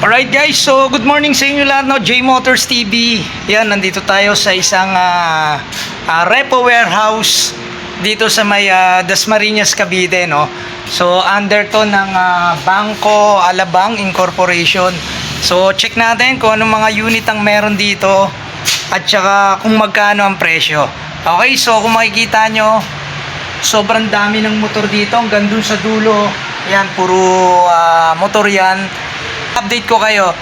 Alright guys, so good morning sa inyo lahat, no? J Motors TV. Yan, nandito tayo sa isang repo warehouse dito sa may Dasmariñas, Cavite, no? So under to ng Bangko Alabang Incorporation. So check natin kung anong mga unit ang meron dito at saka kung magkano ang presyo. Okay, so kung makikita nyo, sobrang dami ng motor dito hanggang dun sa dulo. Yan, puro motor yan. Update ko kayo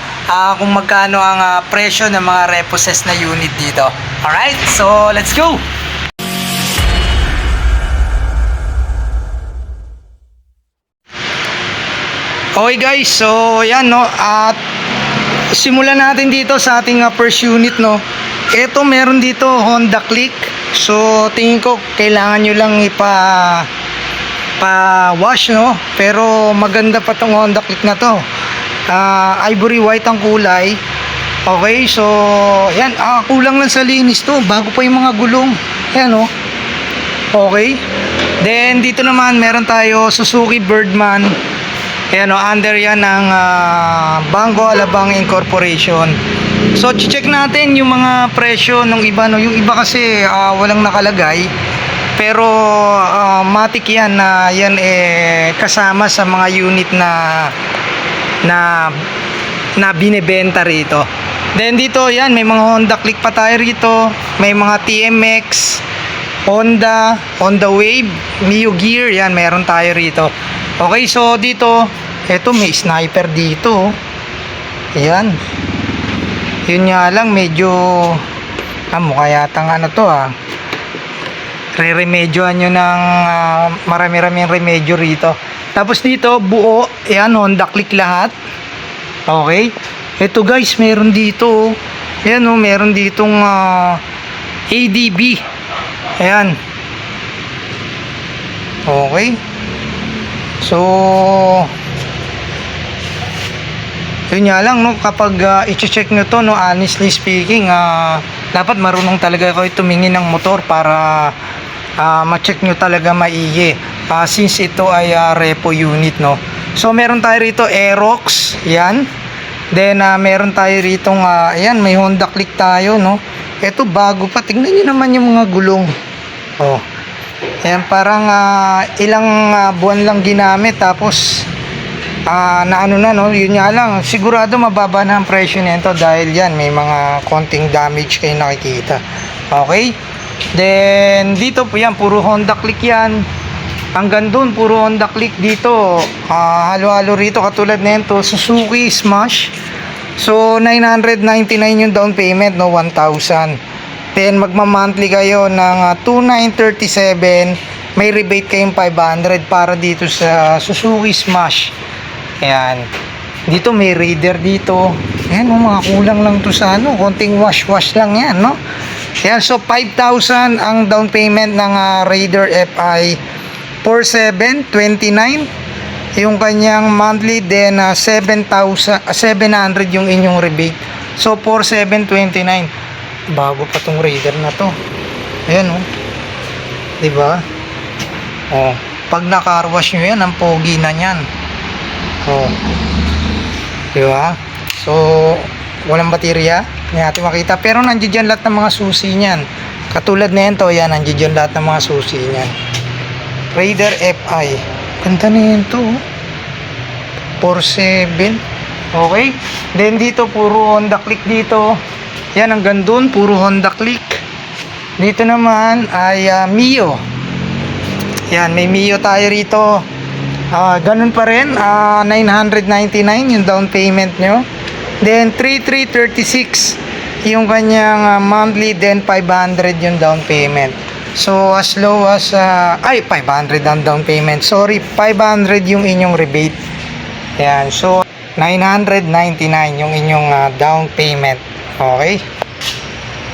kung magkano ang presyo ng mga repossessed na unit dito. Alright, so let's go! Okay guys, so yan, no, at simulan natin dito sa ating first unit, no. Ito meron dito Honda Click. So tingin ko kailangan nyo lang wash, no, pero maganda pa tong Honda Click na to. Ivory white ang kulay. Okay, so yan, kulang lang sa linis to, bago pa yung mga gulong. Yan, oh. Okay, then dito naman meron tayo Suzuki Birdman. Ayan, oh, under yan ng Bangko Alabang Incorporation. So check natin yung mga presyo ng iba, no. Yung iba kasi walang nakalagay, pero matik yan na yan kasama sa mga unit na binebenta rito. Then dito yan, may mga Honda Click pa tayo rito, may mga TMX, Honda Wave, Mio Gear, yan meron tayo rito. Okay, so dito, eto may sniper dito. Ayan. Yun nga lang, medyo mukha yata nga to re-remedyoan nyo ng marami-raming remedyo rito. Tapos dito, buo, ayan, Honda Click lahat. Okay. Ito guys, meron dito. Ayan, oh, meron ditong ADB. Ayan. Okay. So, yun nga lang, no, kapag i-check nyo to, no, honestly speaking, dapat marunong talaga kayo tumingin ng motor para ma-check nyo talaga maigi. Since ito ay repo unit, no. So meron tayo rito Aerox, yan. Then meron tayo rito ayan, may Honda Click tayo, no. Ito bago pa, tingnan niyo naman yung mga gulong. Oh. Ayan, parang ilang buwan lang ginamit, tapos na ano na, no. Yun nga lang, sigurado mababa na ang presyo nito dahil yan may mga konting damage kayo nakikita. Okay. Then dito po yan, puro Honda Click yan. Hanggang dun, puro Honda Click dito. Halo-halo rito, katulad nito Suzuki Smash. So 999 yung down payment, no, 1,000. Then magma-monthly kayo ng 2,937. May rebate kayong 500 para dito sa Suzuki Smash. Ayan. Dito may Raider dito. Ayan, mga kulang lang to sa konting wash lang yan, no. Ayan, so 5,000 ang down payment ng Raider FI. 4,729 yung kanyang monthly, then 700 yung inyong rebate. So 4,729. Bago pa tong Raider na to. Ayan, oh. Diba? Oh, pag na-car wash nyo yan, ang pogi na yan. Oh. Diba? So walang baterya, hindi natin makita, pero nandiyan dyan lahat ng mga susi niyan. Katulad na ito, yan, nandiyan dyan lahat ng mga susi niyan. Raider FI, ganda na yun to, 4,700. Okay, then dito puro Honda Click dito. Yan, hanggang dun puro Honda Click. Dito naman ay Mio. Yan, may Mio tayo rito. Ganun pa rin, 999 yung down payment nyo. Then 3,336 yung kanyang monthly, then 500 yung down payment. So as low as 500 ang down payment. Sorry, 500 yung inyong rebate. Ayan, so 999 yung inyong down payment. Okay.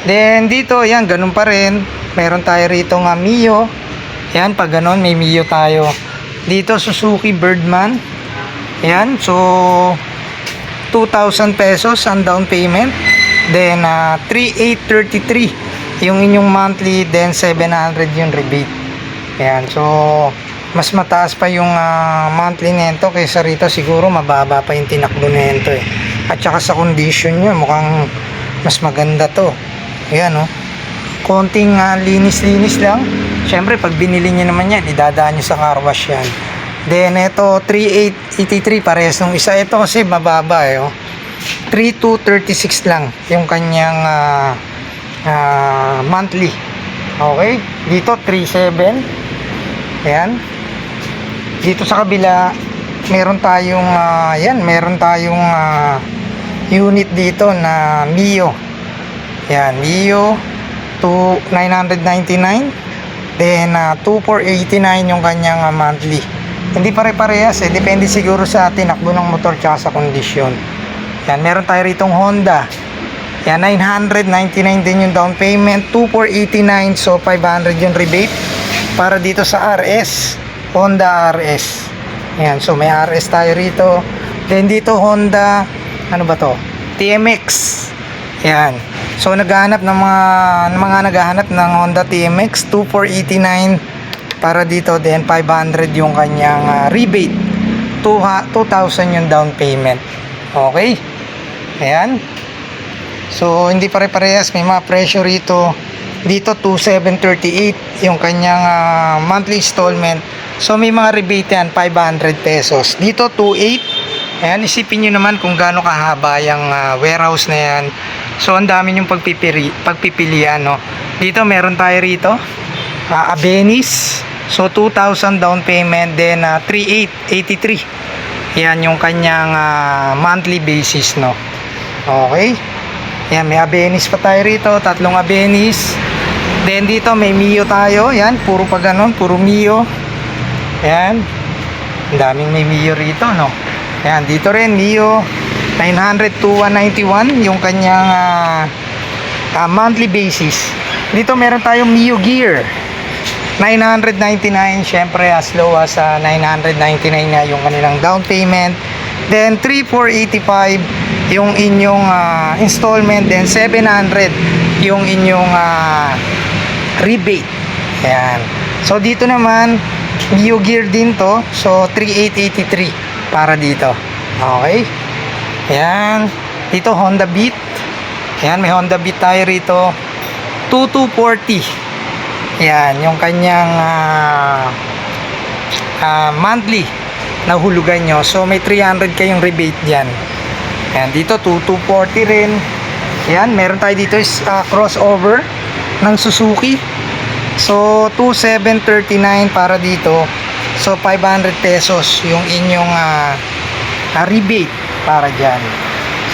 Then dito, yan, ganun pa rin. Meron tayo rito Mio. Yan, pag ganun, may Mio tayo. Dito Suzuki Birdman. Yan, so 2,000 pesos ang down payment. Then 3,833 yung inyong monthly, then 700 yung rebate. Ayan, so mas mataas pa yung monthly nito kaysa rito. Siguro mababa pa yung tinakbo nito At saka sa condition niya, mukhang mas maganda to. Ayan, oh. Konting linis-linis lang. Siyempre, pag binili niyo naman yan, idadaan niyo sa car wash yan. Then, ito, 3,883 parehas nung isa. Ito kasi mababa, eh, oh. 3,236 lang yung kanyang monthly. Okay? Dito, 3,700. Ayan. Dito sa kabila, meron tayong unit dito na Mio. Yan, Mio to 999. Then 2,489 yung kanyang monthly. Hindi pare-parehas eh, depende siguro sa tinakbo ng motor tsaka sa kondisyon. Yan, meron tayo ritong Honda. Yan, 999 din yung down payment, 2,489, so 500 yung rebate para dito sa RS, Honda RS. Yan, so may RS tayo rito. Then dito Honda, ano ba to? TMX. Yan. So naghahanap ng mga naghahanap ng Honda TMX, 2,489 para dito, then 500 yung kanyang rebate. 2,000 yung down payment. Okay? Ayan. So hindi pare-parehas, may mga presyo rito. Dito 2,738 yung kanyang monthly installment. So may mga rebate yan, 500 pesos. Dito 2,800. Ayan, isipin nyo naman kung gaano kahaba yung warehouse na yan. So ang dami yung pagpipilian, no? Dito meron tayo rito Abenis. So 2,000 down payment, then 3,883. Yan yung kanyang monthly basis, no? Okay. Yan, may Abenis pa tayo rito, tatlong Abenis. Then dito may Mio tayo. Yan, puro pa ganun, puro Mio. Yan. Ang daming may Mio rito, no? Yan, dito rin Mio 900 to 191 yung kanyang monthly basis. Dito meron tayong Mio Gear 999, syempre as low as 999 na yung kanilang down payment. Then 3,485 yung inyong installment, then 700 yung inyong rebate. Ayan. So dito naman Mio Gear din to, so 3,883 para dito. Okay. Ayan. Dito Honda Beat. Ayan, may Honda Beat tayo rito, 2,240. Ayan, yung kanyang monthly na hulugan nyo. So may 300 kayong rebate dyan. Ayan, dito 2,240 rin. Ayan, meron tayo dito is crossover ng Suzuki. So 2,739 para dito. So 500 pesos yung inyong rebate para dyan.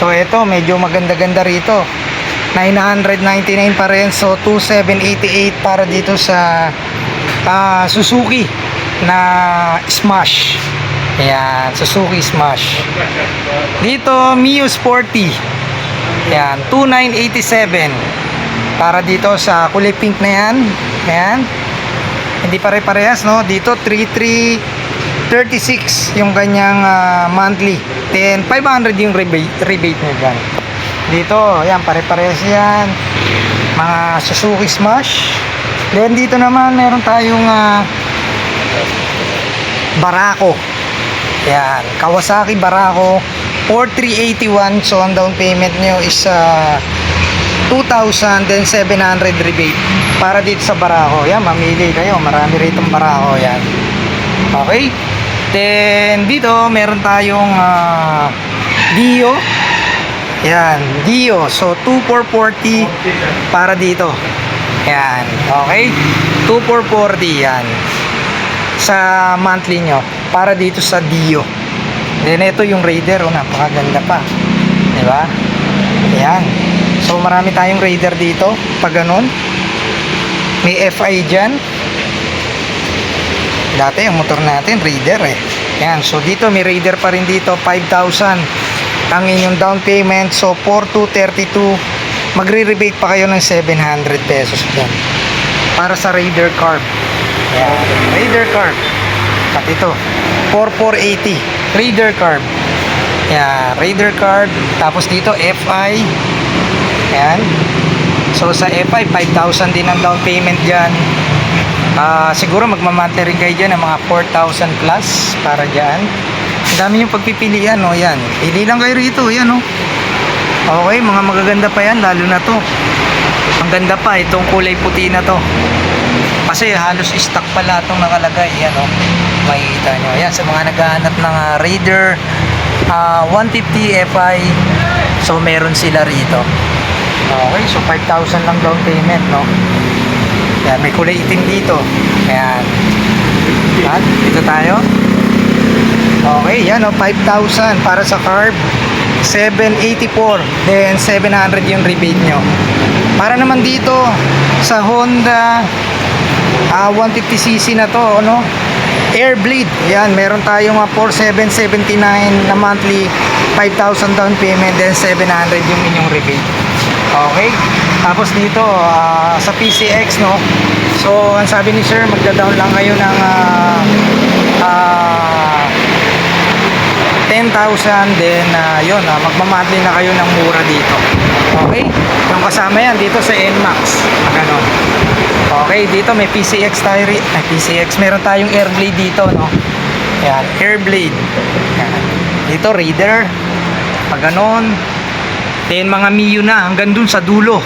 So ito, medyo maganda-ganda rito, 999 pa rin. So 2,788 para dito sa Suzuki na Smash. Ayan, Suzuki Smash. Dito Mio Sporty. Ayan, 2,987 para dito sa kulay pink na yan. Ayan, hindi pare-parehas, no? Dito 3,336 yung kanyang monthly, then 500 yung rebate nyo dyan. Dito, ayan, pare-parehas yan, mga Suzuki Smash. Then dito naman meron tayong Barako. Ayan, Kawasaki Barako 4,381. So ang down payment nyo is 2,000, then 700 rebate para dito sa Barako. Yan, mamili kayo, marami rito Barako. Yan, okay. Then dito meron tayong Dio. Yan, Dio. So 2,440 para dito. Yan, okay, 2,440 yan sa monthly nyo para dito sa Dio. Then ito yung Raider, oh, napakaganda pa, di ba? Yan. So marami tayong Raider dito pag ganun. May FI dyan. Dati yung motor natin Raider eh. Yan, so dito may Raider pa rin dito, 5,000 ang inyong down payment. So 4,232, magre-rebate pa kayo ng 700 pesos dyan para sa Raider Carb. Yan, Raider Carb. At ito 4,480 Raider Carb. Yan, Raider Carb. Tapos dito FI. Yan. So sa FI 5,000 din ang down payment dyan. Siguro magmamonthly rin kayo dyan ng mga 4,000 plus para dyan. Ang dami yung pagpipilian, no? Yan. Pili lang kayo rito, yan, no? Okay, mga magaganda pa yan, lalo na to. Ang ganda pa, itong kulay puti na to. Kasi halos stock pala itong nakalagay, yan, no? Makikita nyo. Yan, sa mga naghahanap ng Raider 150 Fi, so meron sila rito. Okay, so 5,000 lang down payment, no? Yan, may kulay itim dito. Ayan. At, dito tayo. Okay, yan, no? 5,000 para sa carb. 784, then 700 yung rebate nyo. Para naman dito sa Honda 150cc na to, no? Airblade, yan, meron tayong 4,779 na monthly, 5,000 down payment, then 700 yung inyong rebate. Okay, tapos dito sa PCX, no? So ang sabi ni sir, magda-down lang kayo ng 10,000, then yun, magmamadli na kayo ng mura dito. Okay, yung kasama yan dito sa NMAX, ganon. Okay, dito may PCX tayo, PCX, meron tayong Airblade dito, no? Yan, Airblade. Yan. Dito Raider, ganon. Then mga Mio na hanggang dun sa dulo.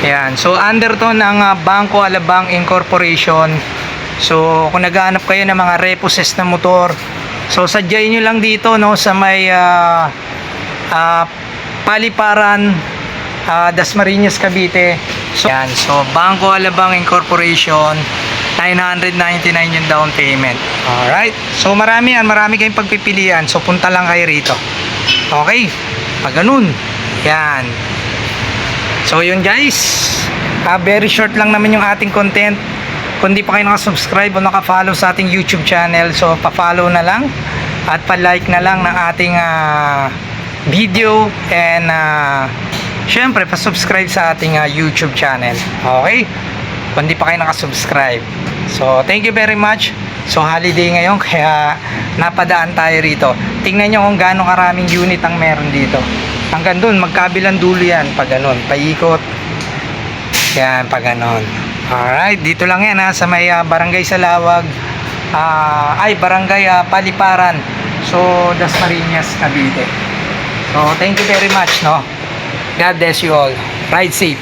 Yan, so under to ng Bangko Alabang Incorporation. So kung naghahanap kayo ng mga reposes na motor, so sadyain nyo lang dito, no, sa may Paliparan, Dasmariñas, Cavite. So, yan, so Bangko Alabang Incorporation, 999 yung down payment. Alright, so marami kayong pagpipilian, so punta lang kayo rito. Okay, pag ganun, yan. So yun guys, very short lang naman yung ating content. Kung di pa kayo nakasubscribe o nakafollow sa ating YouTube channel, so pa-follow na lang at pa-like na lang ng ating video, and syempre pa-subscribe sa ating YouTube channel. Okay? Kung di pa kayo nakasubscribe. So thank you very much. So holiday ngayon, kaya napadaan tayo rito. Tingnan nyo kung gaano karaming unit ang meron dito. Hanggang dun, magkabilang dulo yan, pag ganun, paikot. Yan, pag ganun. Alright, dito lang yan sa may Barangay Salawag, Barangay Paliparan. So, Dasmariñas, Cavite. So, thank you very much, no? God bless you all. Ride safe.